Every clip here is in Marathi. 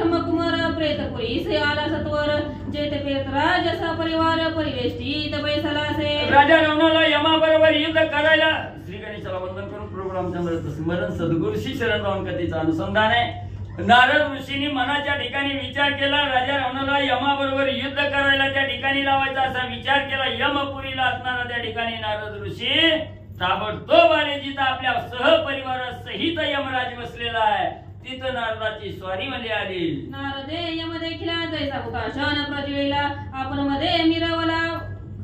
धर्मकुमार प्रेतपुरी से आला सत्वर जेते पेतराज असा परिवार परिवेष्टित बैसलासे राजा रावणाला यमाबरोबर युद्ध करायला श्री गणेशाला वंदन करून प्रोग्राम स्मरण सद्गुरू श्री शरण रावण कथेचं अनुसंधान आहे। नारद ऋषींनी मनाच्या ठिकाणी विचार केला, राजा रावणाला यमाबरोबर युद्ध करायला त्या ठिकाणी लावायचा असा विचार केला। यमपुरीला असणारा त्या ठिकाणी नारद ऋषी ताबडतोब आले, जिथं आपल्या सहपरिवारासहित यमराज बसलेला आहे तिथं नारदाची स्वारी मध्ये आली। नारदे यम देखिला जैसा हुताशन प्रज्वलिला आपण मध्ये मिरवला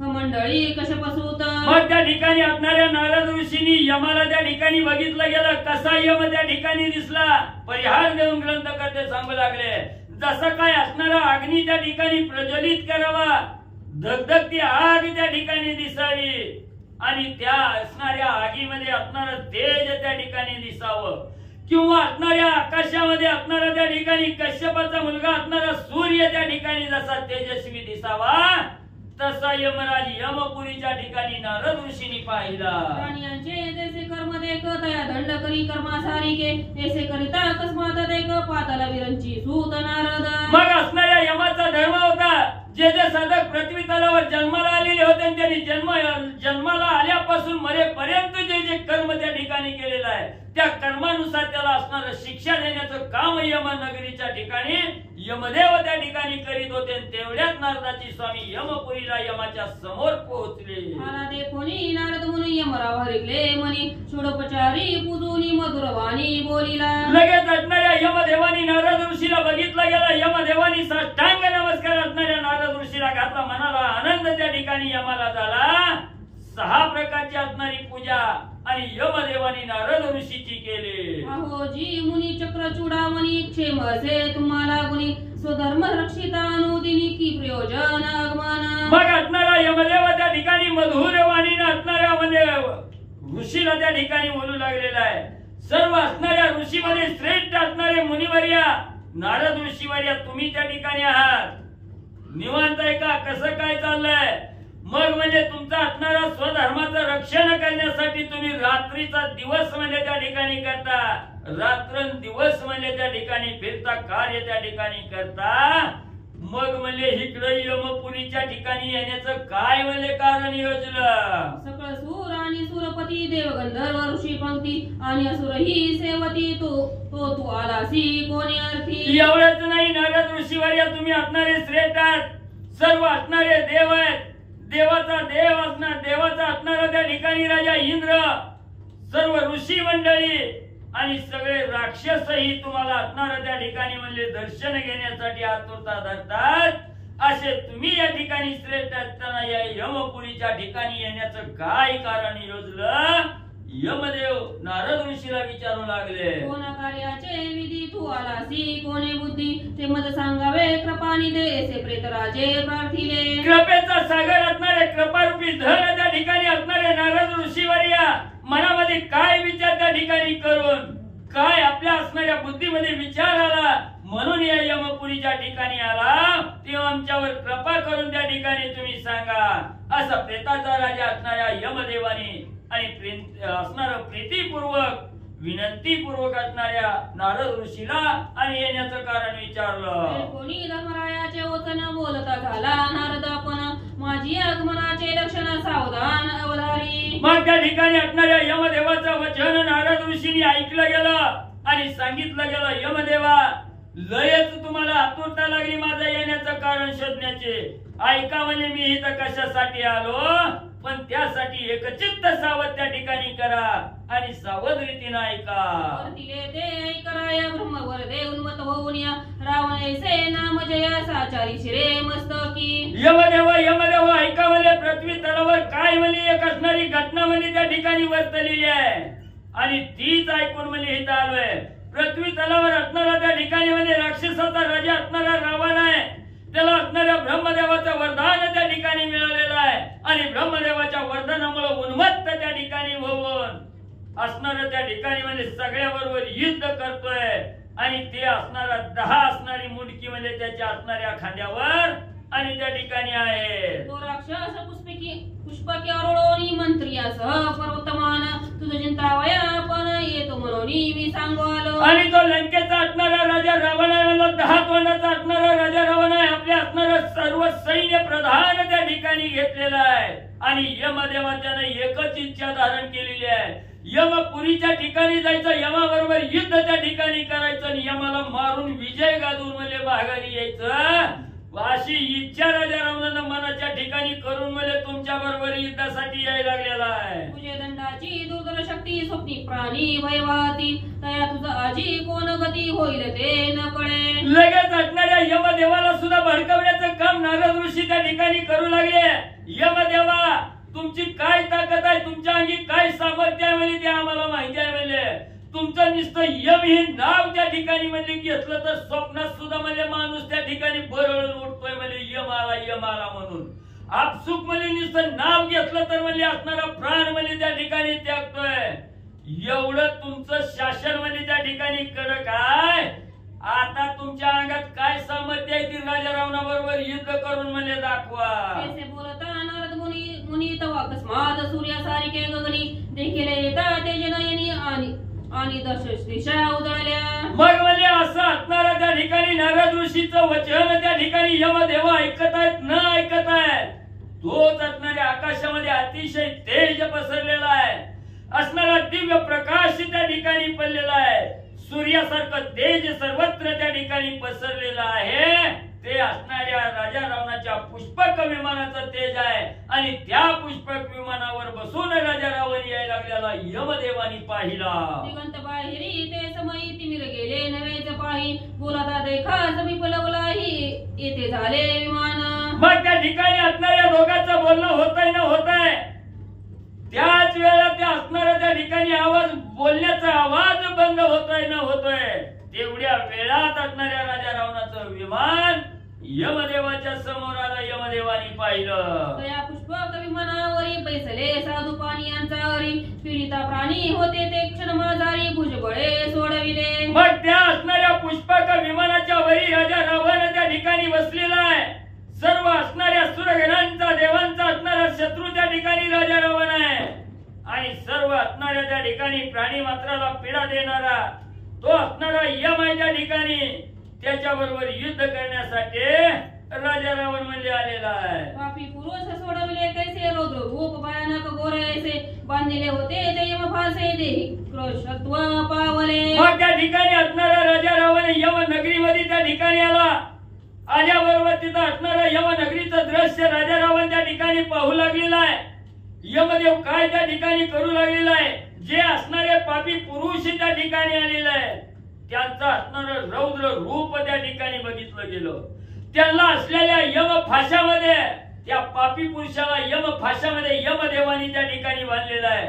मंडळी कशपसूत। मग त्या ठिकाणी असणाऱ्या नारद ऋषींनी यमाला त्या ठिकाणी बघितलं गेलं, कसा यम त्या ठिकाणी दिसला परिहार देऊन ग्रंथकर्ते सांगू लागले, जसं काय असणारा अग्नी त्या ठिकाणी प्रज्वलित करावा, धगधगती आग त्या ठिकाणी दिसावी आणि त्या असणाऱ्या आगीमध्ये असणारं तेज त्या ठिकाणी दिसावं, किंवा असणाऱ्या आकाशामध्ये असणारा त्या ठिकाणी कश्यपाचा मुलगा असणारा सूर्य त्या ठिकाणी जसा तेजस्वी दिसावा तसा यमराज यमपुरीच्या ठिकाणी नारद ऋषींनी पाहिला। प्राण्यांचे जैसे कर्म देख तया दंड करी कर्मासारी के ऐसे करिता अकस्मात देख पाताला विरंची सूत नारद। मग असणाऱ्या यमाचा धर्म होता, जे जे साधक पृथ्वी तलावर जन्माला आलेले होते त्यांनी जन्माला आल्यापासून मरेपर्यंत जे जे कर्म त्या ठिकाणी केलेलं आहे त्या कर्मानुसार त्याला असणारं शिक्षा देण्याचं काम यमनगरीच्या ठिकाणी यमदेव त्या ठिकाणी करीत होते। तेवढ्यात नारदाची स्वामी यमपुरीला यमाच्या समोर पोहोचले। आला देखोनी नारद मुनी यमराव हरिकले मनी षोडोपचारी पूजोनी मधुरवाणी बोलिला। लगेच असणाऱ्या यमदेवानी नारद ऋषीला बघितलं गेलं, यमदेवानी साष्टांग नमस्कार असणाऱ्या नारद ऋषीला घातला, मनाला आनंद त्या ठिकाणी यमाला झाला। 6 प्रकारची असणारी पूजा आणि यमदेवानी नारद ऋषीची केली। अहो जी मुनी चक्र चूडामणी क्षेम असे तुम्हाला गुणी स्वधर्म रक्षिता अनुदिनी की प्रयोजन आगमन। मग असणारा यमदेव त्या ठिकाणी मधुर वाणीने असणाऱ्या म्हणजे ऋषीला त्या ठिकाणी बोलू लागलेला आहे। सर्व असणाऱ्या ऋषीमध्ये श्रेष्ठ असणारे मुनिवर्या नारद ऋषीवर्या तुम्ही त्या ठिकाणी आहात, निवांत आहे का, कसं काय चाललंय? मग म्हणजे तुमचा असणारा स्वधर्माचं रक्षण करण्यासाठी तुम्ही रात्रीचा दिवस म्हणजे त्या ठिकाणी करता, रात्रंदिवस म्हणजे त्या ठिकाणी फिरता, कार्य त्या ठिकाणी करता। मग म्हणजे इकडे यमपुरीच्या ठिकाणी येण्याचं काय म्हणजे कारण योजलं? सकळ सूर आणि सुरपती देवगंधर्व ऋषी पंक्ती आणि असुर ही सेवती तू आलासी कोणी अर्थी। एवढंच नाही, नारद ऋषीवर्या तुम्ही असणारे श्रेष्ठ आहात, सर्व असणारे देव आहेत, देवाचा देव असणार, देवाचा असणारा त्या ठिकाणी राजा इंद्र, सर्व ऋषी मंडळी आणि सगळे राक्षसही तुम्हाला असणारा त्या ठिकाणी म्हणजे दर्शन घेण्यासाठी आतुरता धरतात। असे तुम्ही या ठिकाणी श्रेष्ठ असताना या यमपुरीच्या ठिकाणी येण्याचं काय कारण योजलं? यमदेव नारद ऋषीला विचारू लागले, कोण कार्याचे विधी तू आलासी कोणे बुद्धी ते मद सांगावे कृपानी दे ऐसे प्रेतराजे प्रार्थिले। कृपेचा सागर असणारे कृपारूपी धन त्या ठिकाणी असणारे नारद ऋषीवर्या मनामध्ये काय विचार त्या ठिकाणी करून काय आपल्या असणाऱ्या बुद्धीमध्ये विचार आला म्हणून या यमपुरीच्या ठिकाणी आला, तेव्हा आमच्यावर कृपा करून त्या ठिकाणी तुम्ही सांगा। असा प्रेताचा राजा असणाऱ्या यमदेवानी आणि असणारा प्रीतीपूर्वक विनंतीपूर्वक असणाऱ्या नारद ऋषीला आणि येण्याचं कारण विचारलं। कोणी धर्मरायाचे वचन बोलता झाला नारद आपण माझी आगमनाचे लक्षण सावधान अवधारी। मग त्या ठिकाणी असणाऱ्या यमदेवाचं वचन नारद ऋषींनी ऐकलं गेलं आणि सांगितलं गेलं, यमदेवा लयच तुम्हाला आतुरता लागली माझं येण्याचं कारण शोधण्याचे, ऐका म्हणजे मी इथं कशासाठी आलो, पण त्यासाठी एकचित्त सावध त्या ठिकाणी करा आणि सावध रीतीने ऐका। वर्तिले ते ऐकराया ब्रह्मवर दे उन्मत होऊन या रावण ऐसे नाम जय साचारी शिरे मस्तकी। यमदेव ऐका म्हणजे पृथ्वी तलावर काय म्हणजे एक असणारी घटना म्हणजे त्या ठिकाणी वर्तलेली आहे आणि तीच ऐकून म्हणजे इथं आलोय। पृथ्वी तलावर असणारा त्या ठिकाणी म्हणजे राक्षसाचा राजा असणारा रावण आहे, त्याला असणाऱ्या ब्रह्मदेवाचं वरदान त्या ठिकाणी मिळालेलं आहे आणि ब्रह्मदेवाच्या वरदानामुळे उन्मत्त त्या ठिकाणी होऊन असणारा त्या ठिकाणी म्हणजे सगळ्याबरोबर युद्ध करतोय आणि ते असणारा 10 असणारी मुंडकी म्हणजे त्याच्या असणाऱ्या खांद्यावर आणि त्या ठिकाणी आहे। तो राक्षस पुष्पकी अरोळोनी मंत्रियासह पर्वतमान तुझ चिंता वया पण येतो म्हणून मी सांगू आलो। आणि तो लंकेचा असणारा राजा रावणाला 10 ब्रह्मांडाचा असणारा राजा रावण आहे, आपल्या असणारा सर्व सैन्य प्रधान त्या ठिकाणी घेतलेला आहे आणि यमदेवाच्याने एकच इच्छा धारण केलेली आहे, यमपुरीच्या ठिकाणी जायचं, यमाबरोबर युद्ध त्या ठिकाणी करायचं आणि यमाला मारून विजय गाजवून म्हणजे माघारी यायचं, अशी इच्छा राजा रावणानं मनाच्या ठिकाणी करून म्हणजे तुमच्या बरोबर युद्धासाठी यायला लागलेला आहे. तुझे दंडाची दुर्धर शक्ती स्वप्नी प्राणी वैवाती, तया तुझं आजी कोण गती होईल ते न कळे. लगेच असणाऱ्या यमदेवाला सुद्धा भडकवण्याचं काम नारद ऋषी त्या ठिकाणी करू लागले. यमदेवा, तुमची काय ताकद आहे, तुमच्या अंगी काय सामर्थ्य आहे म्हणजे ते आम्हाला माहिती आहे. म्हणजे तुमचं नुसतं यम हे नाव त्या ठिकाणी म्हणजे घेतलं तर स्वप्नात सुद्धा म्हणजे माणूस त्या ठिकाणी बरळून उठतोय म्हणजे यम आला म्हणून. आपसुक म्हणजे नुसतं नाव घेतलं तर म्हणजे असणारा प्राण म्हणजे त्या ठिकाणी त्यागतोय. एवढं तुमचं शासन म्हणजे त्या ठिकाणी कडक आहे. आता तुमच्या अंगात काय सामर्थ्य आहे ती राजा रावणाबरोबर युद्ध करून म्हणजे दाखवा. ऐसे बोलता नारद मुनी तवा अकस्मात सूर्यासारखे गगनी देखील येता तेजनयनी आणि दश दिशा उजळल्या. मग म्हणजे असं असणारा त्या ठिकाणी नारद ऋषीचं वचन त्या ठिकाणी यमदेव ऐकत आहेत न ऐकत आहेत. तोच असणाऱ्या आकाशामध्ये अतिशय तेज पसरलेला आहे, असणारा दिव्य प्रकाश त्या ठिकाणी पडलेला आहे, सूर्यासारखं तेज सर्वत्र त्या ठिकाणी पसरलेलं आहे. ते असणाऱ्या राजा रावणाच्या पुष्पक विमानाचं तेज आहे आणि त्या पुष्पक विमानावर बसून राजा रावण यायला लागलेला यमदेवानी पाहिला. दिगंत बाहेरी ते समयी तिमिर गेले नवेच पाही, बोलाता देखा समीप लवलाही येथे झाले विमान. मग त्या ठिकाणी असणाऱ्या दोघांचं बोलणं होतंय न होतंय. त्याच वेळेला त्या असणाऱ्या त्या ठिकाणी आवाज, बोलण्याचा आवाज बंद होतोय न होतोय. तेवढ्या वेळात असणाऱ्या राजा रावणाचं विमान यमदेवाच्या समोर आलं. यमदेवानी पाहिलं. त्या पुष्पक विमानावरी बैसले साधू पाणीयांचा हरी, पीडिता प्राणी होते ते क्षण माझारी भुजबळे सोडविले. मग त्या असणाऱ्या पुष्पक विमानाच्या वरी राजा रावण त्या ठिकाणी बसलेला आहे. सर्व असणाऱ्या सुरगणांचा देवांचा असणारा शत्रू त्या ठिकाणी राजा रावण आहे आणि सर्व असणाऱ्या त्या ठिकाणी प्राणी मात्राला पीडा देणारा तो असणारा यम आहे त्या ठिकाणी. त्याच्या बरोबर युद्ध करण्यासाठी राजा रावण म्हणजे आलेला आहे. पापी पुरुष सोडविले कैसे रौद्र रूप भयानक घोर ऐसे, बांधलेले होते ते यम फासे देही कृशत्व पावले. मग त्या ठिकाणी असणारा राजा रावण यम नगरीमध्ये त्या ठिकाणी आला. आल्याबरोबर तिथं असणारा यम नगरीचं दृश्य राजा रावण त्या ठिकाणी पाहू लागलेला आहे. यमदेव काय त्या ठिकाणी करू लागलेला आहे. जे असणारे पापी पुरुष त्या ठिकाणी आलेले आहे त्यांचं असणारं रौद्र रूप त्या ठिकाणी बघितलं गेलं. त्यांना असलेल्या यम फाशामध्ये, त्या पापी पुरुषाला यम फाशामध्ये यमदेवानी त्या ठिकाणी बांधलेला आहे.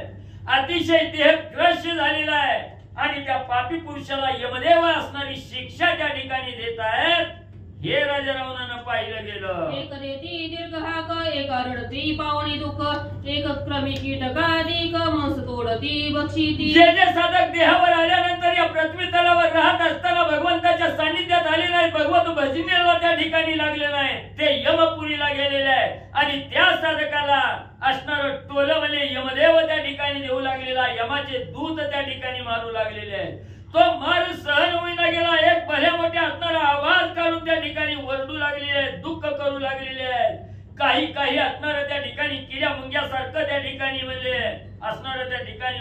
अतिशय देह क्रश झालेला आहे आणि त्या पापी पुरुषाला यमदेव असणारी शिक्षा त्या ठिकाणी देत आहेत. हे राजा रावणानं पाहिलं गेलं. एक देती दीर्घ हाक, एक रडती पावणी दुःख, एक क्रमी कीटकाधिक मांस तोडती बक्षिती. जे जे साधक देहावर आल्यानंतर या पृथ्वी तलावर राहत असताना भगवंताच्या सानिध्यात आलेला आहे, भगवंत भजनेला त्या ठिकाणी लागलेला आहे, ते यमपुरीला गेलेले आहे आणि त्या साधकाला असणार टोलं म्हणजे यमदेव त्या ठिकाणी देऊ लागलेला, यमाचे दूत त्या ठिकाणी मारू लागलेले आहे. तो मार सहन होईना गेला. एक भल्या मोठ्या असणारा आवाज काढून त्या ठिकाणी ओरडू लागलेले आहेत, दुःख करू लागलेले आहेत. काही काही असणार त्या ठिकाणी किड्या मुंग्यासारखं त्या ठिकाणी म्हणजे असणार त्या ठिकाणी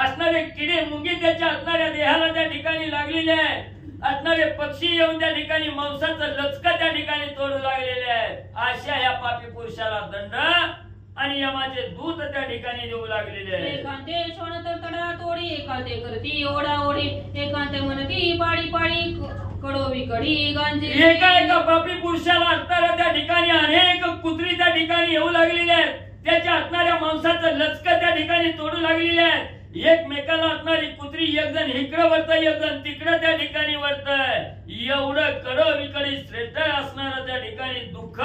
असणारे किडे मुंगी त्याच्या असणाऱ्या देहाला त्या ठिकाणी लागलेले आहेत. असणारे पक्षी येऊन त्या ठिकाणी मांसाचं लचका त्या ठिकाणी तोडू लागलेले आहेत. अशा ह्या पापी पुरुषाला दंड आणि यमाचे दूत त्या ठिकाणी देऊ लागलेले आहेत. एकांते क्षण तर तडा तोडी, एकांते करती ओढा ओढी, एकांते म्हणती पाडी पाडी कडोवी कडी गांजे. एका पापी पुरुषाला असणाऱ्या त्या ठिकाणी अनेक कुत्री त्या ठिकाणी येऊ लागलेले आहेत. त्याच्या असणाऱ्या मांसाचं लचकं त्या ठिकाणी तोडू लागलेले आहेत. एकमेकाला असणारी कुत्री एक जण इकडं वरतय, एक जण तिकडं त्या ठिकाणी वरतय. एवढं कडोविकडी श्रेष्ठ असणारं त्या ठिकाणी दुःख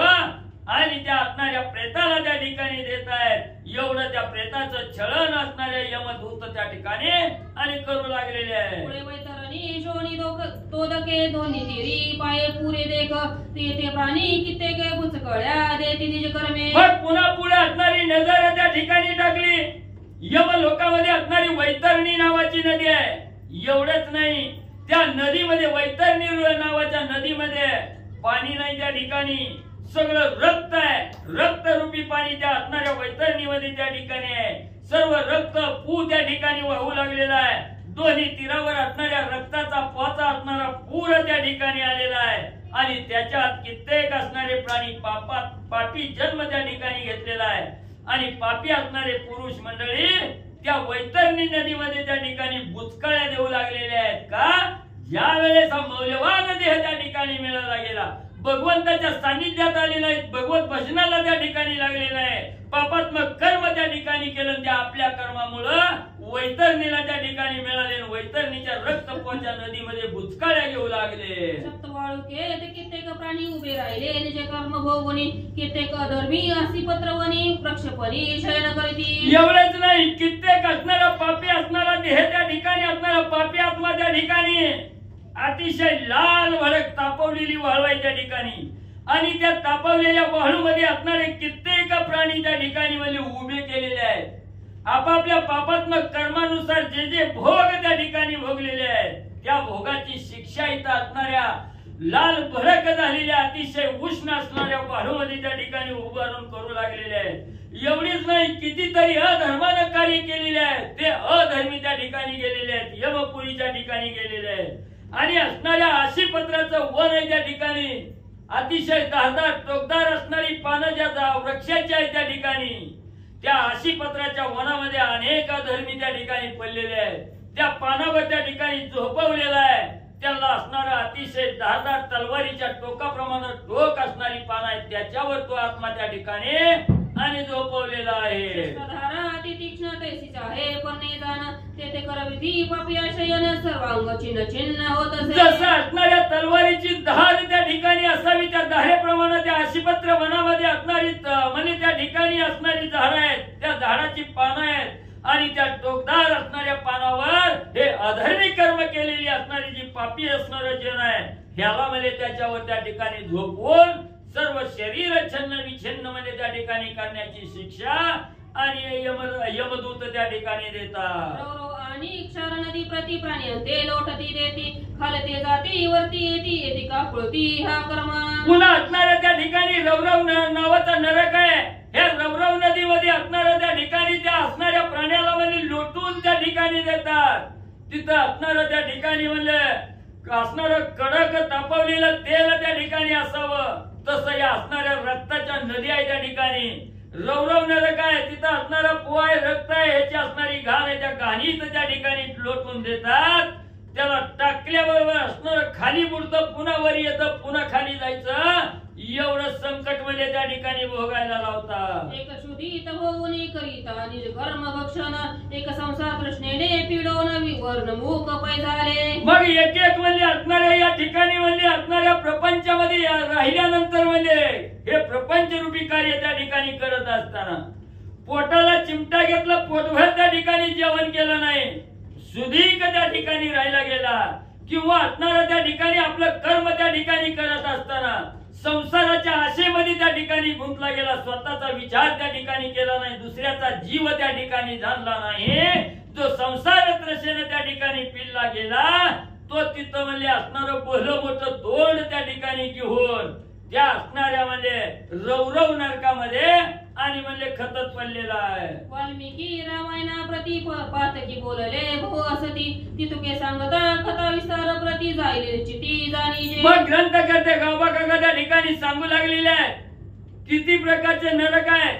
आणि त्या असणाऱ्या प्रेताला त्या ठिकाणी देत आहेत. एवढं त्या प्रेताचं छळण असणारे यमदूत त्या ठिकाणी आणि करू लागलेले आहे. पुढे वैतरणी शोणी तोदके दोन्ही तिरी पाये पुरे देख, ते प्राणी कित्येक बुचकळ्या देती निज कर्मे. मग पुन्हा पुढे असणारी नजर त्या ठिकाणी टाकली. यम लोकांमध्ये असणारी वैतरणी नावाची नदी आहे. एवढंच नाही, त्या नदीमध्ये वैतरणी नावाच्या नदीमध्ये पाणी नाही त्या ठिकाणी, सगळं रक्त आहे. रक्तरूपी पाणी त्या असणाऱ्या वैतरणीमध्ये त्या ठिकाणी आहे. सर्व रक्त पू त्या ठिकाणी वाहू लागलेला आहे. दोन्ही तीरावर असणाऱ्या रक्ताचा पोचा असणारा पूर त्या ठिकाणी आलेला आहे. आणि त्याच्यात कित्येक असणारे प्राणी पापी जन्म त्या ठिकाणी घेतलेला आहे. आणि पापी असणारे पुरुष मंडळी त्या वैतरणी नदीमध्ये त्या ठिकाणी बुचकळ्या देऊ लागलेले आहेत. का? ज्या वेळेस हा मौल्यवान देह त्या ठिकाणी मिळाला गेला, भगवंताच्या सानिध्यात आलेला आहे, भगवत भजनाला त्या ठिकाणी लागलेला आहे, पापात्मक कर्म त्या ठिकाणी केलं, त्या आपल्या कर्मामुळं वैतरणीला त्या ठिकाणी मिळाले. वैतरणीच्या रक्तपोच्या नदीमध्ये बुचकाळ्या घेऊ लागले. सप्तवाळुके ते कित्येक प्राणी उभे राहिले, निजे कर्म भोगुनी कित्येक अधर्मी असी पत्रवनी प्रक्षेपणी शयन करीती. एवढेच नाही, कित्येक असणारा पापी असणारा देह त्या ठिकाणी असणारा पापी आत्मा त्या ठिकाणी अतिशय लाल भडक तापवलेली वाळू आहे त्या ठिकाणी. आणि त्या तापवलेल्या वाळूमध्ये असणारे कित्येक प्राणी त्या ठिकाणी म्हणजे उभे केलेले आहेत. आपापल्या पापात्मक कर्मानुसार जे जे भोग त्या ठिकाणी भोगलेले आहेत, त्या भोगाची शिक्षा इथं असणाऱ्या लाल भडक झालेल्या अतिशय उष्ण असणाऱ्या वाळूमध्ये त्या ठिकाणी उभारून करू लागलेले आहेत. एवढीच नाही, कितीतरी अधर्मानं कार्य केलेले आहेत, ते अधर्मी त्या ठिकाणी गेलेले आहेत, यमपुरीच्या ठिकाणी गेलेले आहेत. आणि असणाऱ्या आशीपत्राचं वन आहे त्या ठिकाणी, अतिशय धारदार टोकदार असणारी पानं ज्या वृक्षाची आहे त्या ठिकाणी, त्या आशीपत्राच्या वनामध्ये अनेक अधर्मी त्या ठिकाणी पडलेले आहेत. त्या पानावर त्या ठिकाणी झोपवलेला आहे. त्याला असणारा अतिशय धारदार तलवारीच्या टोकाप्रमाणे टोक असणारी पानं आहेत, त्याच्यावर तो आत्मा त्या ठिकाणी आणि झोपवलेला आहे. धारा अति तीक्ष्ण तैसीच आहे, पण नाही जाण तेथे करविधी पापी शयन सर्वांग छिन्न छिन्न होत असे. जसं असणाऱ्या तलवारीची धार त्या ठिकाणी असावी, त्या धारेप्रमाणे त्या आशीपत्र वनामध्ये असणारी म्हणजे त्या ठिकाणी असणारी झाड आहेत, त्या झाडाची पानं आहेत. आणि त्या टोकदार असणाऱ्या पानावर हे अधर्मी कर्म केलेली असणारी जी पापी असणारं जन आहे, ह्याला म्हणजे त्याच्यावर त्या ठिकाणी झोपवून सर्व शरीर छन्न विछिन्न म्हणजे त्या ठिकाणी करण्याची शिक्षा आणि यमदूत त्या ठिकाणी देतात. आणि क्षार नदी प्रति प्राणी ते लोटती देती, खालते जाती वरती येती कापळती हा कर्म. पुन्हा असणाऱ्या त्या ठिकाणी रवरव नावाचा नरक आहे. ह्या रवरव नदीमध्ये असणाऱ्या त्या ठिकाणी त्या असणाऱ्या प्राण्याला म्हणजे लोटून त्या ठिकाणी देतात. तिथं असणारं त्या ठिकाणी म्हणले असणारं कडक तापवलेलं तेल त्या ठिकाणी असावं. तसं या असणाऱ्या रक्ताच्या नदी आहे त्या ठिकाणी. रवरव नरक आहे, तिथं असणारा पोहा आहे, रक्त आहे, ह्याची असणारी घाण आहे, त्या घाणीत त्या ठिकाणी लोटून देतात. त्याला टाकल्याबरोबर असणार खाली बुडतं, पुन्हा वर येतं, पुन्हा खाली जायचं. एवढं संकट म्हणजे त्या ठिकाणी भोगायला लावतात. एक शुद्धीत होऊन करीता निज कर्म भक्षण, एक संसार तृष्णेने पिडवून विवर्ण मूक पै झाले. मग एक एक म्हणजे असणाऱ्या या ठिकाणी म्हणजे असणाऱ्या प्रपंचामध्ये राहिल्यानंतर म्हणजे हे प्रपंच रूपी कार्य त्या ठिकाणी करत असताना पोटाला चिमटा घेतला, पोटभर त्या ठिकाणी जेवण केलं नाही, सुधीक त्या ठिकाणी राहिला गेला, किंवा असणारा त्या ठिकाणी आपलं कर्म त्या ठिकाणी करत असताना संसाराच्या आशेमध्ये त्या ठिकाणी गुंतला गेला, स्वतःचा विचार त्या ठिकाणी केला नाही, दुसऱ्याचा जीव त्या ठिकाणी जाणला नाही, जो संसार त्रसेने त्या ठिकाणी पिल्ला गेला, तो तिथं म्हणजे असणारं भलं मोठं तोंड त्या ठिकाणी घेऊन त्या असणाऱ्या म्हणजे रवरव नरकामध्ये आणि म्हणजे खतत पडलेला आहे. वाल्मिकी रामायणा प्रति पातकी बोलले भो असती, तितुके सांगता कथा विस्तार प्रति जायले चिती जाणीजे. मग ग्रंथकर्ते गावबा काका त्या ठिकाणी सांगू लागलेले आहे किती प्रकारचे नरक आहे.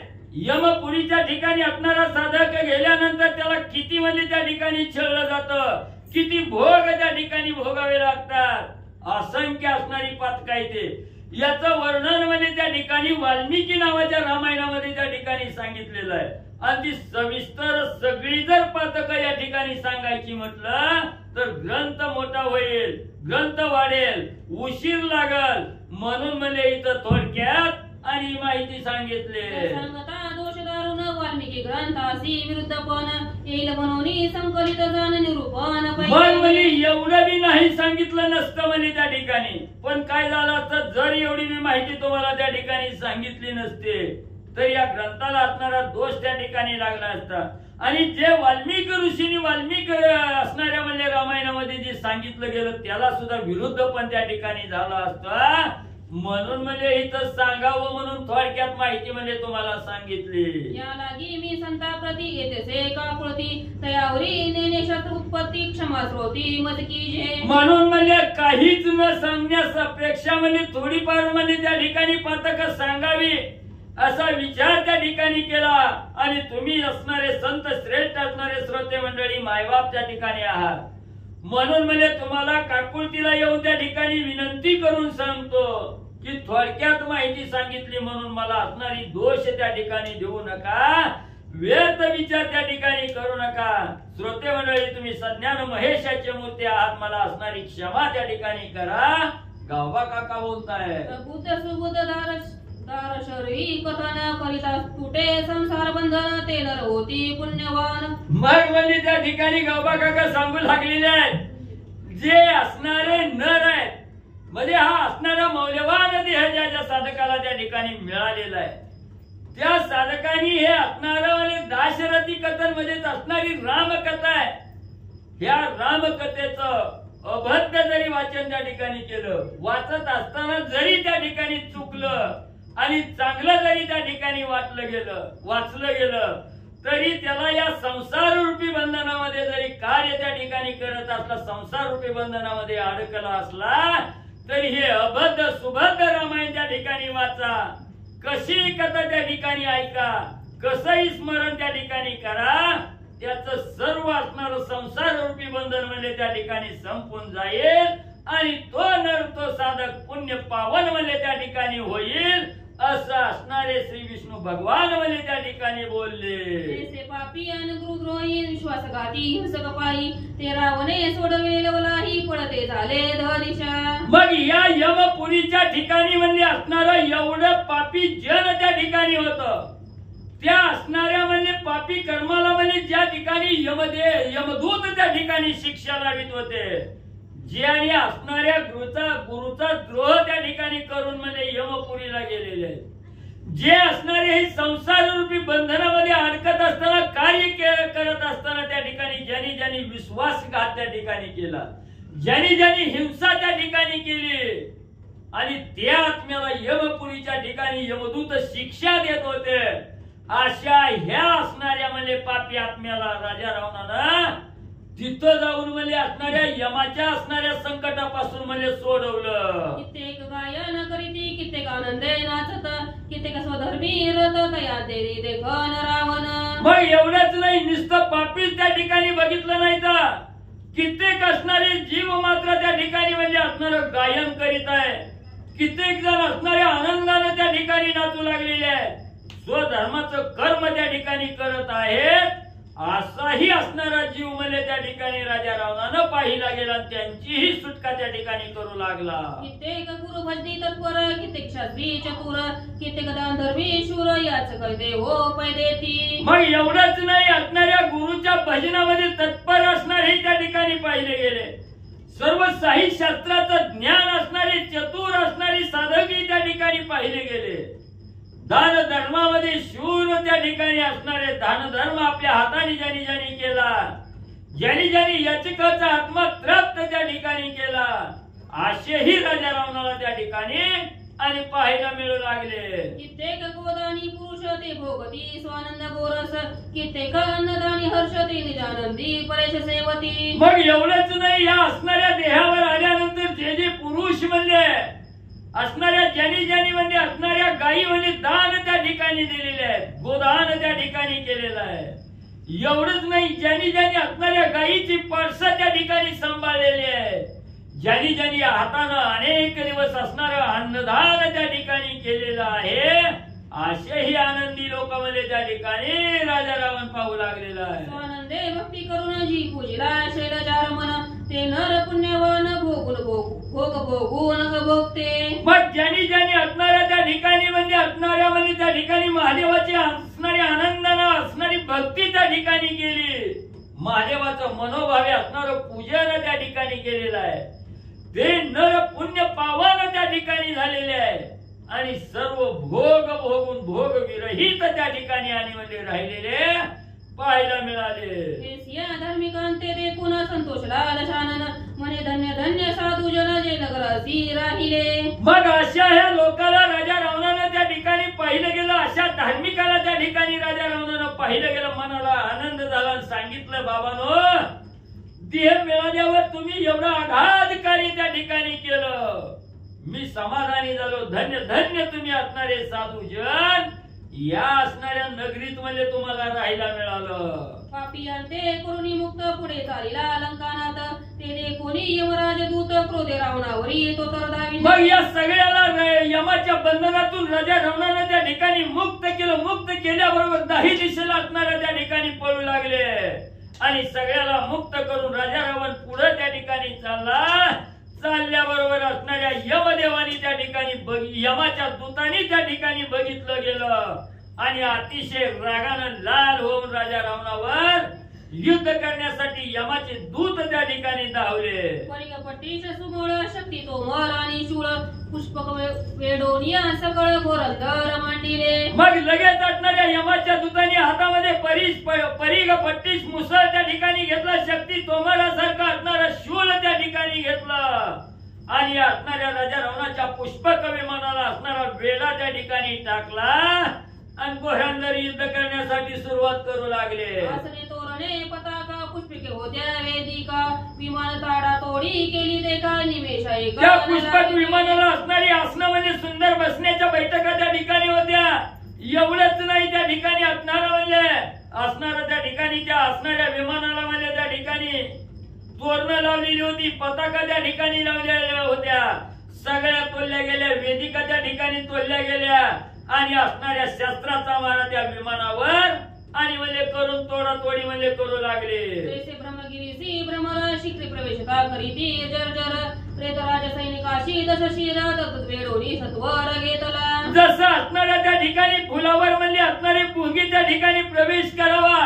यमपुरीच्या ठिकाणी असणारा साधक गेल्यानंतर त्याला किती म्हणजे त्या ठिकाणी छळलं जातं, किती भोग त्या ठिकाणी भोगावे लागतात, असंख्य असणारी पातक आहे ते. याचं वर्णन म्हणजे त्या ठिकाणी वाल्मिकी नावाच्या रामायणामध्ये त्या ठिकाणी सांगितलेलं आहे. आणि ती सविस्तर सगळी जर पातक या ठिकाणी सांगायची म्हटलं तर ग्रंथ मोठा होईल, ग्रंथ वाढेल, उशीर लागल, म्हणून म्हणजे इथं थोडक्यात आणि माहिती सांगितले. सांगता दोष दारुण वाल्मिकी ग्रंथासी विरुद्ध पण येईल म्हणून संकलित जाण निरूपण. म्हणजे एवढं बी नाही सांगितलं नसतं म्हणजे त्या ठिकाणी, पण काय झालं असतं जर एवढी बी माहिती तुम्हाला त्या ठिकाणी सांगितली नसते तर या ग्रंथाला असणारा दोष त्या ठिकाणी लागला असता. आणि जे वाल्मिकी ऋषींनी वाल्मिकी असणाऱ्या म्हणजे रामायणामध्ये जे सांगितलं गेलं त्याला सुद्धा विरुद्ध पण त्या ठिकाणी झालं असतं. म्हणून म्हणजे इथं सांगावं म्हणून थोडक्यात माहिती म्हणजे तुम्हाला सांगितली. या लागी मी संता प्रती येतेसे काकुळती तयावरी नेने शस्त्र उत्पत्ती क्षमा स्रोती मत की जे. म्हणून म्हणजे काहीच न सांगण्यास अपेक्षा म्हणजे थोडीफार म्हणजे त्या ठिकाणी पातक सांगावी असा विचार त्या ठिकाणी केला. आणि तुम्ही असणारे संत श्रेष्ठ असणारे श्रोते मंडळी मायबाप त्या ठिकाणी आहात. म्हणून म्हणजे तुम्हाला काकुळतीला येऊन त्या ठिकाणी विनंती करून सांगतो की थोडक्यात माहिती सांगितली म्हणून मला असणारी दोष त्या ठिकाणी देऊ नका, व्यर्थ विचार त्या ठिकाणी करू नका. श्रोते मंडळी तुम्ही सज्ञान महेशाची मूर्ती आहात, मला असणारी क्षमा त्या ठिकाणी करा. गावबा काका बोलताय. बुद्ध सुबुद्ध दारशरी कथन करिता तुटे संसार बंधन ते नर होती पुण्यवान. मग म्हणजे त्या ठिकाणी गावबा काका सांगू लागलेले आहेत जे असणारे नर आहेत म्हणजे हा असणारा मौल्यवान देह ज्या साधकाला त्या ठिकाणी मिळालेला आहे त्या साधकांनी हे असणारं म्हणजे दाशरथी कथन म्हणजेच असणारी रामकथा आहे. ह्या रामकथेचं अभद्र जरी वाचन त्या ठिकाणी केलं, वाचत असताना जरी त्या ठिकाणी चुकलं आणि चांगलं जरी त्या ठिकाणी वाचलं गेलं तरी त्याला या संसार रूपी बंधनामध्ये जरी कार्य त्या ठिकाणी करत असला, संसार रूपी बंधनामध्ये अडकला असला तरी हे अभद्र सुभद्र रामायण त्या ठिकाणी वाचा, कशी कथा त्या ठिकाणी ऐका, कसंही स्मरण त्या ठिकाणी करा, त्याचं सर्व असणारं संसार रूपी बंधन म्हणजे त्या ठिकाणी संपून जाईल आणि तो नर तो साधक पुण्य पावन म्हणजे त्या ठिकाणी होईल असं असणारे श्री विष्णू भगवान म्हणजे त्या ठिकाणी बोलले. ऐसे पापी अन गुरुद्रोही विश्वासघाती हिंसक पायी ते रावणे सोडवे लवलाही पळते झाले दिशा. मग या यमपुरीच्या ठिकाणी म्हणजे असणारं एवढं पापी जन त्या ठिकाणी होतं. त्या असणाऱ्या म्हणजे पापी कर्माला म्हणजे ज्या ठिकाणी यमदूत त्या ठिकाणी शिक्षा लावित होते, ज्याने असणाऱ्या गुरुचा द्रोह त्या ठिकाणी करून म्हणजे यमपुरीला गेलेले, जे असणारे हे संसार रूपी बंधनामध्ये अडकत असताना कार्य करत असताना त्या ठिकाणी ज्यांनी विश्वासघात त्या ठिकाणी केला, ज्यांनी हिंसा त्या ठिकाणी केली आणि त्या आत्म्याला यमपुरीच्या ठिकाणी यमदूत शिक्षा देत होते, अशा ह्या असणाऱ्या म्हणजे पापी आत्म्याला राजा रावणानं तिथं जाऊन म्हणजे असणाऱ्या यमाच्या असणाऱ्या संकटापासून म्हणजे सोडवलं. कित्येक गायन करीती कित्येक आनंदे नाचत कित्येक स्वधर्मी रत तया देरी देखन रावण. मग एवढंच नाही, नुसतं पापीच त्या ठिकाणी बघितलं नाही तर कित्येक असणारे जीव मात्र त्या ठिकाणी म्हणजे असणारं गायन करीत आहे, कित्येक जण असणाऱ्या आनंदाने त्या ठिकाणी नाचू लागलेले आहेत, स्वधर्माचं कर्म त्या ठिकाणी करत आहेत. असाही असणारा जीव म्हणजे त्या ठिकाणी राजा रावणानं पाहिला गेला, त्यांचीही सुटका त्या ठिकाणी करू लागला. कित्येक गुरु भजनी तत्पर कित्येक शास्त्री चतुर कित्येक दान धर्मी शूर याच कैदे हो पैदेती. मग एवढंच नाही, असणाऱ्या गुरुच्या भजनामध्ये तत्पर असणारे त्या ठिकाणी पाहिले गेले, सर्व साहित्य शास्त्राचं ज्ञान असणारे चतुर असणारी साधकही त्या ठिकाणी पाहिले गेले, दान धर्मामध्ये शूर त्या ठिकाणी असणारे दान धर्म आपल्या हाताने ज्यांनी केला, ज्यांनी याचिकाचा आत्मा त्राप्त त्या ठिकाणी केला, असेही राजा रावणाला त्या ठिकाणी आणि पाहायला मिळू लागले. कित्येक गोदानी पुरुष ते भोगती स्वानंद गोरस कित्येक अन्नदानी हर्षती निजानंदी परेश सेवती. मग एवढंच नाही, या असणाऱ्या देहावर आल्यानंतर जे पुरुष म्हणजे असणाऱ्या ज्यांनी म्हणजे असणाऱ्या गायी म्हणजे दान त्या ठिकाणी दिलेले आहेत, गोदान त्या ठिकाणी केलेलं आहे. एवढंच नाही, ज्यांनी असणाऱ्या गायीची पाडसं त्या ठिकाणी सांभाळलेली आहे, ज्यांनी हातानं अनेक दिवस असणारं अन्नदान त्या ठिकाणी केलेलं आहे, असेही आनंदी लोक म्हणजे त्या ठिकाणी राजा रावण पाहू लागलेला आहे. स्वानंदे भक्ती करून जी पूजिला शैलजार मन ते नर पुण्यवान भोगून भोगते. मग ज्यांनी असणाऱ्या त्या ठिकाणी म्हणजे असणाऱ्या म्हणजे त्या ठिकाणी महादेवाची असणारी आनंदानं असणारी भक्ती त्या ठिकाणी केली, महादेवाचं मनोभावे असणारं पूजन त्या ठिकाणी केलेलं आहे, ते नर पुण्य पावन त्या ठिकाणी झालेले आहे आणि सर्व भोग भोगून भोग विरहित त्या ठिकाणी आणि म्हणजे राहिलेले पाहायला मिळाले. धार्मिकांते देखून संतोष लाल शानन म्हणे धन्य धन्य साधू जन जे नगरासी राहिले. मग अशा ह्या लोकाला राजा रावणानं त्या ठिकाणी पाहिलं गेलं, अशा धार्मिकाला त्या ठिकाणी राजा रावणानं पाहिलं गेलं. मनाला आनंद झाला आणि सांगितलं, बाबांनो, देह मिळाल्यावर तुम्ही एवढं आघात कार्य त्या ठिकाणी केलं, मी समाधानी झालो. धन्य धन्य तुम्ही असणारे साधूजन, या असणाऱ्या नगरीत म्हणजे तुम्हाला राहायला मिळालं. पापियांते करुणी मुक्त पुढे चालिला अलंकानात, ते कोणी यमराज दूत क्रोधे रावणावरी येतो तर दावी. मग या सगळ्याला यमाच्या बंधनातून राजा रावणानं त्या ठिकाणी मुक्त केलं. मुक्त केल्याबरोबर 10 दिशेला असणाऱ्या त्या ठिकाणी पळू लागले आणि सगळ्याला मुक्त करून राजा रावण पुढे त्या ठिकाणी चालला. चालल्याबरोबर असणाऱ्या यमदेवानी त्या ठिकाणी यमाच्या दूतांनी त्या ठिकाणी बघितलं गेलं आणि अतिशय रागानं लाल होऊन राजा रावणावर युद्ध करण्यासाठी यमाचे दूत त्या ठिकाणी धावले. परिगपट्टीच सुमोळ शक्ती तोमर आणि शूळ पुष्पक वेडोनिया सकळ गोरंदर मांडिले. मग लगेच असणाऱ्या यमाच्या दूतांनी हातामध्ये परिगपट्टीस मुसळ त्या ठिकाणी घेतला, शक्ती तोमरासारखा असणारा शूळ त्या ठिकाणी घेतला आणि असणाऱ्या राजा रावणाच्या पुष्पक विमानाला असणारा वेडा त्या ठिकाणी टाकला आणि घोड्यांवर युद्ध करण्यासाठी सुरुवात करू लागले. आसने तोरणे पताका पुष्पिके होत्या वेदिका, विमान ताडा तोडी केली ते का निमेषा एक. त्या पुष्पक विमानाला असणारी आसनं म्हणजे सुंदर बसण्याच्या बैठका त्या ठिकाणी होत्या. एवढंच नाही, त्या ठिकाणी असणारा त्या ठिकाणी त्या असणाऱ्या विमानाला म्हणजे त्या ठिकाणी तोरणं लावलेली होती, पताका त्या ठिकाणी लावलेल्या होत्या, सगळ्या तोडल्या गेल्या, वेदिका त्या ठिकाणी तोडल्या गेल्या आणि असणाऱ्या शस्त्राचा मारा त्या विमानावर आणि म्हणजे करून तोडातोडी म्हणजे करू लागले. जैसे ब्रह्मगिरीसी भ्रमर शिखरी प्रवेशता करीती जर्जर, प्रेतराज सैनिकाशी दश शिर वेडोनी सत्वर घेतला. जसं असणाऱ्या त्या ठिकाणी फुलावर म्हणजे असणारी पुंगी त्या ठिकाणी प्रवेश करावा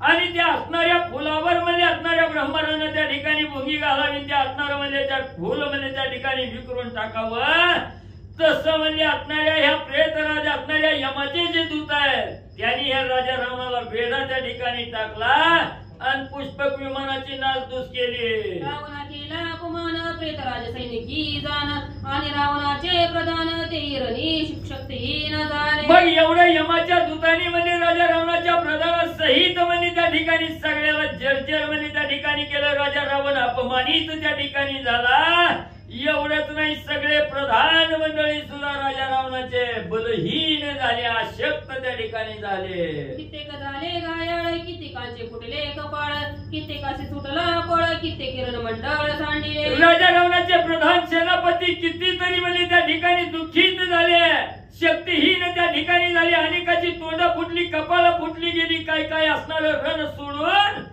आणि त्या असणाऱ्या फुलावर म्हणजे असणाऱ्या ब्रह्मरानं त्या ठिकाणी भुंगी घालावी, त्या असणारं म्हणजे त्या फुल म्हणजे त्या ठिकाणी विकरून टाकावं. तसं म्हणजे असणाऱ्या ह्या प्रेतराज असणाऱ्या यमाचे जे दूत आहेत त्यांनी ह्या राजा रावणाला वेडा त्या ठिकाणी टाकला आणि पुष्पक विमानाची नासधूस केली. रावणा केला अपमान प्रेतराज सैनिकी जाण आणि रावणाचे प्रधान ते हिरणी शक्तीहीन झाले. मग एवढं यमाच्या दूतांनी म्हणजे राजा रावणाच्या प्रधाना सहित म्हणजे त्या ठिकाणी सगळ्याला जर्जर म्हणजे त्या ठिकाणी केलं. राजा रावण अपमानित त्या ठिकाणी झाला. एवढंच नाही, सगळे प्रधान मंडळी सुद्धा राजा रावणाचे बलहीन झाले, अशक्त त्या ठिकाणी झाले. कित्येक झाले घायाळ, कित्येकांचे फुटले कपाळ, कित्येकाचे सुटला पळ, कित्येक किरण मंडळ सांडिले. राजा रावणाचे प्रधान सेनापती कितीतरी म्हणजे त्या ठिकाणी दुःखित झाले, शक्तीहीन त्या ठिकाणी झाले. अनेकाची तोंड फुटली, कपाळ फुटली गेली, काय काय असणारं रण सोडून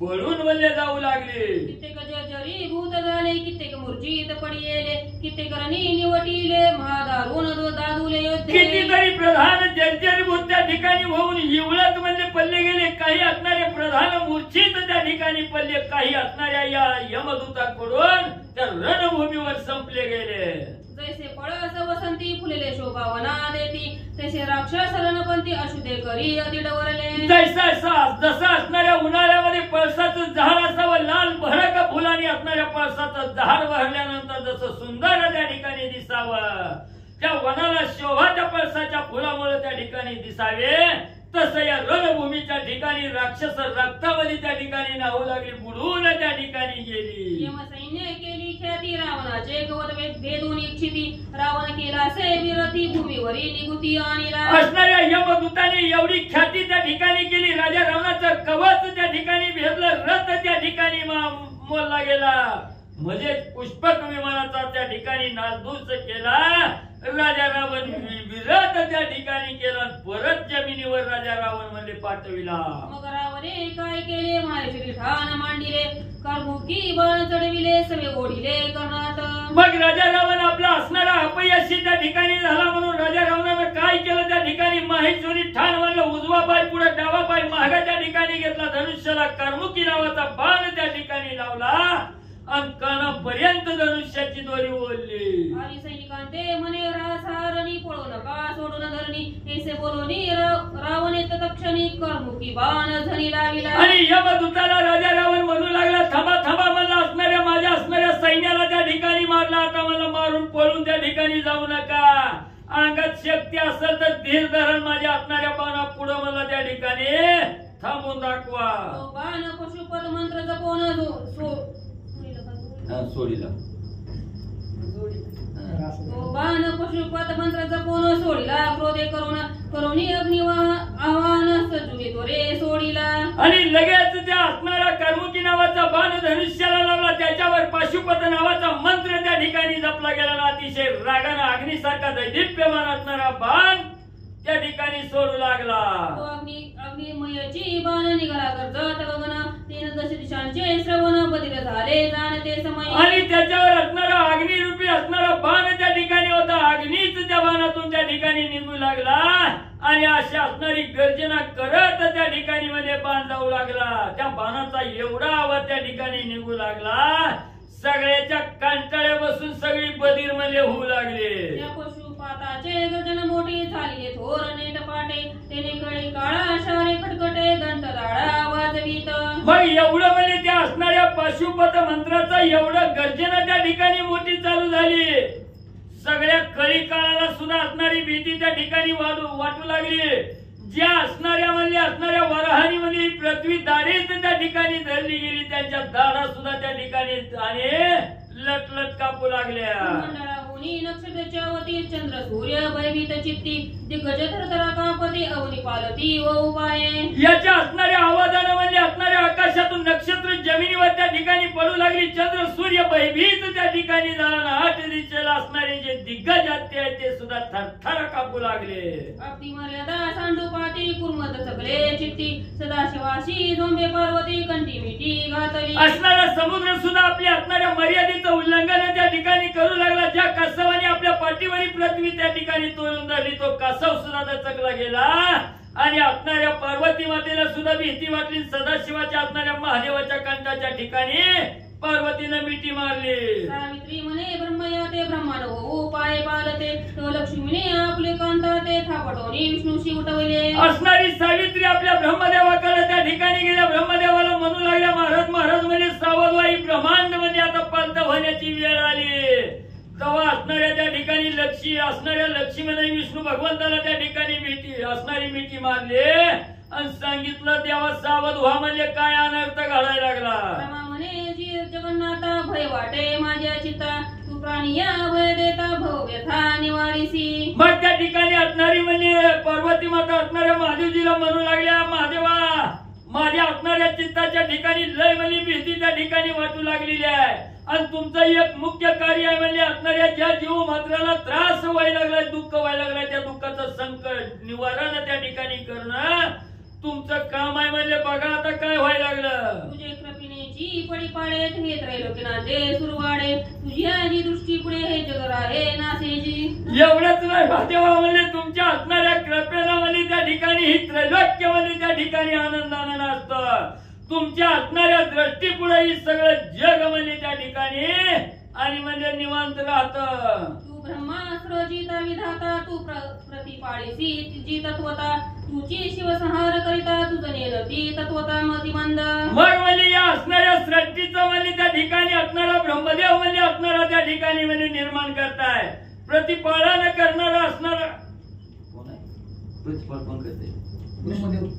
पळून वल्ले जाऊ लागले. कित्येक जर्जरी भूत झाले, कित्येक मूर्छित पडिले, कित्येक रणी निवटिले, महादारुण दादुले योद्धे. कितीतरी प्रधान जर्जरीभूत त्या ठिकाणी होऊन हिवळत म्हणजे पडले गेले. काही असणारे प्रधान मूर्छित त्या ठिकाणी पडले, काही असणाऱ्या या यमदूताकडून त्या रणभूमीवर संपले गेले. जैसे पळस वसंती फुलेले शोभावना देती, तसे राक्षस रणपंथी अशुद्धे करी अतिडवरले. जसं असणाऱ्या उन्हाळ्यामध्ये पळसाचं झाड असावं, लाल भडक फुलांनी असणाऱ्या पळसाचं झाड वाढल्यानंतर जसं सुंदर त्या ठिकाणी दिसावं, त्या वनाला शोभा त्या पळसाच्या फुलामुळे त्या ठिकाणी दिसावे, तसं या रणभूमीच्या ठिकाणी राक्षस रक्तामध्ये त्या ठिकाणी नाहू लागली, बुडून त्या ठिकाणी गेली. यमसैन्य केली ख्याती रावणाचे गवत भेदून इच्छिती, रावण केला से विरती भूमीवरी निगुती आणिला. असणाऱ्या यमदूताने एवढी ख्याती त्या ठिकाणी केली, राजा रावणाचं कवच त्या ठिकाणी भेदलं, रथ त्या ठिकाणी मोडला गेला, म्हणजे पुष्पक विमानाचा त्या ठिकाणी नासधूस केला. राजा रावण विरत त्या ठिकाणी केला, परत जमिनीवर राजा रावण म्हणजे पाठविला. मग रावणे काय केले माहेश्वरी ठाण मांडिले, करमुखी बळ चढविले सवे ओढिले कर्णात. मग राजा रावण आपला असणारा अपयशी त्या ठिकाणी झाला म्हणून राजा रावणानं काय केलं, त्या ठिकाणी माहेश्वरी ठाण म्हणलं, उजवा पाय पुढे डावा पाय मागा त्या ठिकाणी घेतला, धनुष्याला करमुखी नावाचा बाण त्या ठिकाणी लावला आणि कानापर्यंत धनुष्याची दोरी ओढली. आणि सैनिकांते म्हणे रासारणी पळू नका सोडून धरणी, ऐसे बोलूनी रावणे तत्क्षणी करमुखी बाण झणी लाविला. आणि यमदूताला राजा रावण म्हणू लागला, थांबा थांबा, मला असणाऱ्या माझ्या असणाऱ्या सैन्याला त्या ठिकाणी मारला, आता मला मारून पळून त्या ठिकाणी ठिकाणी जाऊ नका. अंगात शक्ती असेल तर धीर धरण माझ्या असणाऱ्या बाणा पुढे मला त्या ठिकाणी थांबून दाखवा. तो बाण पशुपत मंत्र जपून सोडीला तो बाण पशुपत मंत्र जपून सोडिला. क्रोधे करुणी अग्नी आव्हान सजुली त्वरे सोडिला. आणि लगेच त्या असणारा कर्मुकी नावाचा बाण धनुष्याला लावला. त्याच्यावर पशुपत नावाचा मंत्र त्या ठिकाणी जपला गेला. अतिशय रागाने अग्निसारखा दैदिप्यमान असणारा बाण त्या ठिकाणी सोडू लागला. तो अग्निमयची बाण निघाला गरजत गगन. 3 दश दिशांचे श्रवण बदिर झाले जाणते समय. आणि त्याच्यावर असणारा अग्निरूपी असणारा बाण त्या ठिकाणी होता. अग्नीच त्या बाणातून त्या ठिकाणी निघू लागला. आणि अशा असणारी गर्जना करत त्या ठिकाणी मध्ये बाण जाऊ लागला. त्या बाणाचा एवढा आवाज त्या ठिकाणी निघू लागला, सगळ्याच्या कंटाळ्या बसून सगळी बधीर मध्ये होऊ लागले. त्या पशुपाताचे गर्जन मोठी झाली थोर नेटपाटे. तेने कळी काळा शारे खटखटे दंत दाळा वाजवीत. मग एवढं म्हणजे त्या असणाऱ्या पशुपत मंत्राचा एवढं गर्जना त्या ठिकाणी मोठी चालू झाली. सगळ्या कळी काळाला सुद्धा असणारी भीती त्या ठिकाणी वाटू लागली. ज्या असणाऱ्या वराहानी मध्ये पृथ्वी दारीच त्या ठिकाणी धरली गेली. त्यांच्या दाढा सुद्धा त्या ठिकाणी आणि लटलट कापू लागल्या. मंडळाहुनी नक्षत्राच्या वती चंद्र सूर्य भयभीत चित्ती. दिग्गज थरथरा कापती अवनी पालती व उपाये. याच्या असणाऱ्या आवाजानं म्हणजे असणाऱ्या आकाशातून नक्षत्र जमिनीवर त्या ठिकाणी पडू लागली. चंद्र सूर्य भयभीत त्या ठिकाणी झाला. 8 दिशेला असणारे जे दिग्गज आहेत ते सुद्धा थरथर कापू लागले. आपली मर्यादा सांडूपाती कुर्मत सकले चित्ती. सदाशिवाशी झोंबे पार्वती कंठी मिठी घातली. असणारा समुद्र सुद्धा आपल्या असणाऱ्या मर्यादेचं उल्लंघन त्या ठिकाणी करू लागला. ज्या कासवाने आपल्या पाठीवरील पृथ्वी त्या ठिकाणी तोडून धरली, तो कासव सुद्धा दचकला गेला. आणि असणाऱ्या पार्वती मातेला सुद्धा भीती वाटली. सदाशिवाच्या असणाऱ्या महादेवाच्या कंठाच्या ठिकाणी पार्वतीनं मिठी मारली. सावित्री म्हणे ब्रह्मया ते ब्रह्मांड हो पाय पालते. तो लक्ष्मीने आपले कांता ते थापटोनी विष्णूशी उठवले. असणारी सावित्री आपल्या ब्रह्मदेवाकडे त्या ठिकाणी गेल्या. ब्रह्मदेवाला म्हणू लागल्या, महाराज महाराज म्हणजे सावधवाई, ब्रह्मांड म्हणजे आता पालत होण्याची वेळ आली. तेव्हा असणाऱ्या त्या ठिकाणी असणाऱ्या लक्ष्मीने विष्णू भगवंताला त्या ठिकाणी मिठी मारली आणि सांगितलं, देवा सावध व्हा म्हणजे काय अनर्थ घडायला लागला. म्हणे जी जगन्नाथा भय वाटे माझ्या चित्ता. तू प्राणी या भय देता भव व्यथा निवारिसी. मग त्या ठिकाणी असणारी म्हणजे पार्वती माता असणाऱ्या महादेवजीला म्हणू लागल्या, महादेवा माझ्या असणाऱ्या चित्ताच्या ठिकाणी लय म्हणजे भीती त्या ठिकाणी वाटू लागलेली आहे. आणि तुमचं एक मुख्य कार्य आहे म्हणजे असणाऱ्या ज्या जीव मात्राला त्रास व्हायला लागलाय, दुःख व्हायला लागलाय, त्या दुःखाचं संकट निवारण त्या ठिकाणी करणं तुमचं काम आहे. म्हणजे बघा आता काय व्हायला लागलं. तुझे कृपिनेची पडी पाडेत हे त्रैलोक्यनाथे सुरवाडे. तुझी आजी दृष्टी पुढे हे जग आहे नासेजी. एवढंच नाही महादेवा म्हणजे तुमच्या असणाऱ्या कृपेला म्हणजे त्या ठिकाणी ही त्रैलोक्य म्हणजे त्या ठिकाणी आनंदानं नाचतं. तुमच्या असणाऱ्या दृष्टीपुढे ही सगळं जग म्हणजे त्या ठिकाणी आणि म्हणजे निवांत राहत. तू ब्रह्मास्त्र जिता विधाता. तू प्रतिपाळीसी जी तत्वता. तुझी शिवसंहार करिता तुझं नेलती तत्वता मतिमंद. मग म्हणजे या असणाऱ्या सृष्टीचं म्हणजे त्या ठिकाणी असणारा ब्रह्मदेव म्हणजे असणारा त्या ठिकाणी म्हणजे निर्माण करताय. प्रतिपालन करणारा असणारा कोण आहे? प्रतिपालन करते ब्रह्मदेव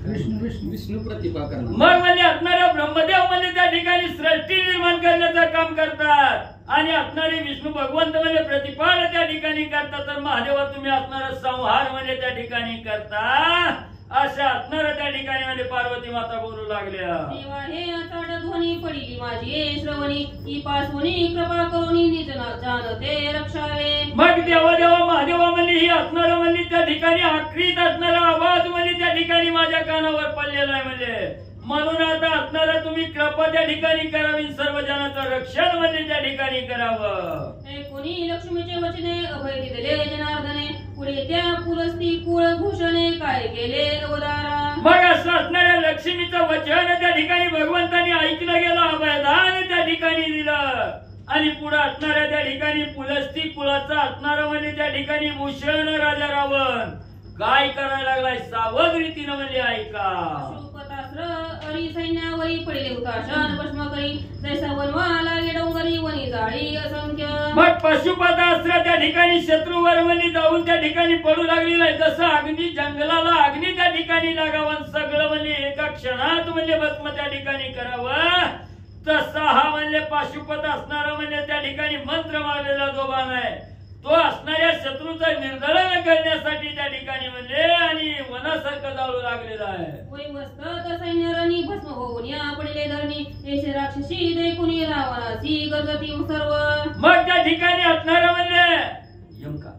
विष्णू प्रतिपा करणार. मग म्हणजे असणाऱ्या ब्रह्मदेव म्हणजे त्या ठिकाणी सृष्टी निर्माण करण्याचं काम करतात. आणि असणारे विष्णू भगवंत म्हणजे प्रतिपाल त्या ठिकाणी करतात. तर महादेवा तुम्ही असणारा संहार म्हणजे त्या ठिकाणी करता. अशा असणाऱ्या त्या ठिकाणी म्हणजे पार्वती माता बोलू लागल्या. देवा हे आचाड ध्वनी पडली माझी श्रवणी. ही पासवणी कृपा करुणी निज जानते रक्षावे. मग देवा देवा महादेवा म्हणजे ही असणारा म्हणजे त्या ठिकाणी आखरीत असणारा आवाज म्हणजे त्या ठिकाणी माझ्या कानावर पडलेला आहे. म्हणजे म्हणून आता असणारा तुम्ही कृपा त्या ठिकाणी करावी. सर्व जनाचं रक्षण म्हणजे त्या ठिकाणी करावं. हे कोणी लक्ष्मीचे वचने अभय दिले जनार्दने. पुढे त्या पुलस्ती कुळभूषणे काय केले अवतारा. मग असं असणाऱ्या लक्ष्मीचं वचन त्या ठिकाणी भगवंतांनी ऐकलं गेलं. अभयदान त्या ठिकाणी दिलं. आणि पुढे असणाऱ्या त्या ठिकाणी पुलस्ती कुळाचा असणारा म्हणजे त्या ठिकाणी भूषण राजा रावण काय करायला लागलाय सावध रीतीनं म्हणजे ऐका. पशुपता सहस्र अरी सैन्यावरी पडले हुताशन भस्म करी जैसा वनवाला डोंगरी वनी जाळी असंख्य. मग पशुपतास्त्र त्या ठिकाणी शत्रूवर वनी जाऊन त्या ठिकाणी पडू लागलेला आहे. जसं अग्नी जंगलाला अग्नी त्या ठिकाणी लागावं सगळं म्हणजे एका क्षणात म्हणजे भस्म त्या ठिकाणी करावं, तसा हा म्हणजे पाशुपत असणारा म्हणजे त्या ठिकाणी मंत्र मारलेला जो बाण आहे तो असणाऱ्या शत्रूचं निर्दलन करण्यासाठी त्या ठिकाणी म्हणजे आणि वनासारखं जाळू लागलेला आहे. वै मस्त सैन्य रणी भस्म होऊन या पडले धरणी येशे राक्षसी देखुनी रावणासी गजती सर्व. मग त्या ठिकाणी असणारा म्हणजे यमका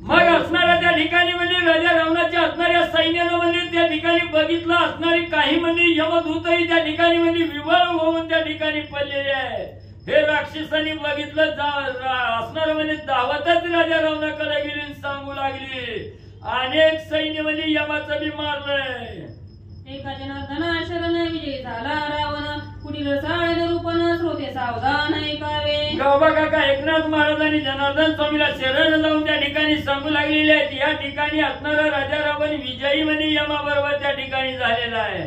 मग असणाऱ्या त्या ठिकाणी म्हणजे राजा रावणाच्या असणाऱ्या सैन्यानं म्हणजे त्या ठिकाणी बघितलं असणारी काही म्हणजे यमदूतही त्या ठिकाणी म्हणजे विवळ होऊन त्या ठिकाणी पडलेले आहे. हे राक्षसांनी बघितलं असणार म्हणजे धावतच राजा रावणाकडे गेली आणि सांगू लागली अनेक सैन्य म्हणजे यमाचं बी मारलंय. एका जनार्दना शरण विजय झाला रावण कुटील साळ रूपन श्रोते सावधान ऐकावे. गावबा काका एकनाथ महाराजांनी जनार्दन स्वामीला शरण जाऊन त्या ठिकाणी सांगू लागलेले आहेत. या ठिकाणी असणारा राजा रावण विजयी म्हणजे यमाबरोबर त्या ठिकाणी झालेला आहे.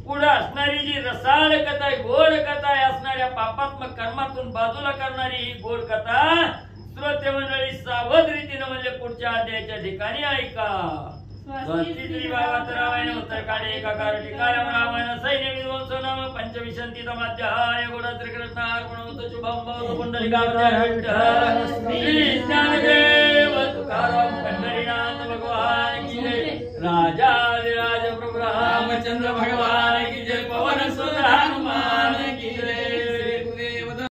पुढे असणारी जी रसाळ कथा आहे, गोड कथा आहे, असणाऱ्या पापात्मक कर्मातून बाजूला करणारी ही गोड कथा श्रोते मंडळी सावध रीतीनं म्हणजे पुढच्या अध्यायाच्या ठिकाणी ऐका. रामायण उत्तरकांडे एकाकार टिकायम रामायण सैन्य विध्वंस नाम पंचविंशति तमाध्याय गुण श्रीकृष्ण अर्पणमस्तु शुभम भवतु पुंडलिकावतार श्री ज्ञानदेव